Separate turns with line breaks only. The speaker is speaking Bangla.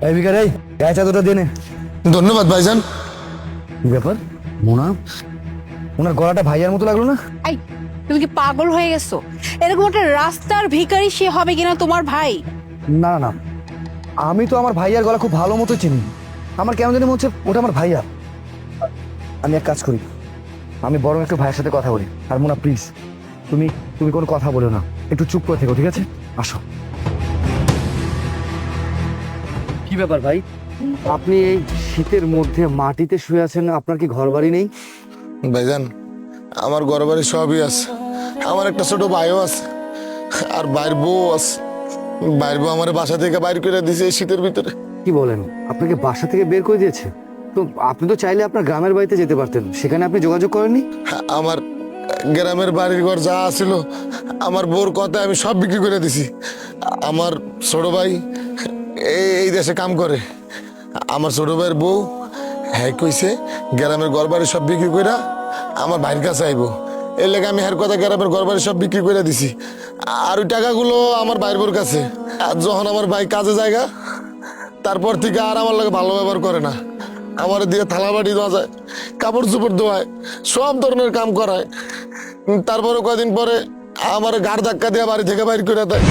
এই ভিকার, এই গায়ে চাদরটা দিয়ে নে।
ধন্যবাদ ভাইজান।
কি ব্যাপার মোনা, ওনার গলাটা ভাইয়ার মতো লাগলো না?
এই তুমি কি পাগল হয়ে গেছো? এরকম একটা রাস্তার ভিখারি সে হবে কিনা তোমার ভাই?
না না না, আমি তো আমার ভাইয়ার গলা খুব ভালো মতো চিনি। আমার কেমন জানি মনে হচ্ছে ওটা আমার ভাইয়া। আমি এক কাজ করি, আমি বরং একটু ভাইয়ের সাথে কথা বলি। আর মোনা প্লিজ, তুমি তুমি কোনো কথা বলো না, একটু চুপ করে থেকো, ঠিক আছে? আসো। কি ব্যাপার ভাই, আপনি এই শীতের মধ্যে মাটিতে শুয়ে আছেন? আপনার কি ঘর বাড়ি নেই?
ভাইজান, আমার ঘর বাড়ি সবই আছে। আমার একটা ছোট ভাইও আছে, আর বাইর বউ আছে। বাইর বউ আমার বাসা থেকে বাইর করে দিয়েছে এই শীতের ভিতরে।
কি বলেন, আপনাকে বাসা থেকে বের করে দিয়েছে? তো আপনি তো চাইলে আপনার গ্রামের বাড়িতে যেতে পারতেন, সেখানে আপনি যোগাযোগ করেননি?
আমার গ্রামের বাড়ির ঘর যা ছিল, আমার বউর কথা আমি সব বিক্রি করে দিছি। আমার ছোট ভাই এই দেশে কাম করে। আমার ছোট ভাইয়ের বউ হ্যাঁ কইছে গ্রামের ঘর বাড়ি সব বিক্রি করে আমার ভাইয়ের কাছে আইবো। এর লেগে আমি হ্যার কথা গ্রামের ঘর বাড়ি সব বিক্রি করে দিছি। আর ওই টাকাগুলো আমার ভাইয়ের বউর কাছে। আর যখন আমার ভাই কাজে জায়গা, তারপর থেকে আর আমার লাগে ভালো ব্যবহার করে না। আমার দিয়ে থালা বাটি দেওয়া যায়, কাপড় চোপড় ধোয়ায়, সব ধরনের কাম করায়। তারপরে কয়দিন পরে আমার গাড় ধাক্কা দিয়ে বাড়ি থেকে বাইর করে দেয়।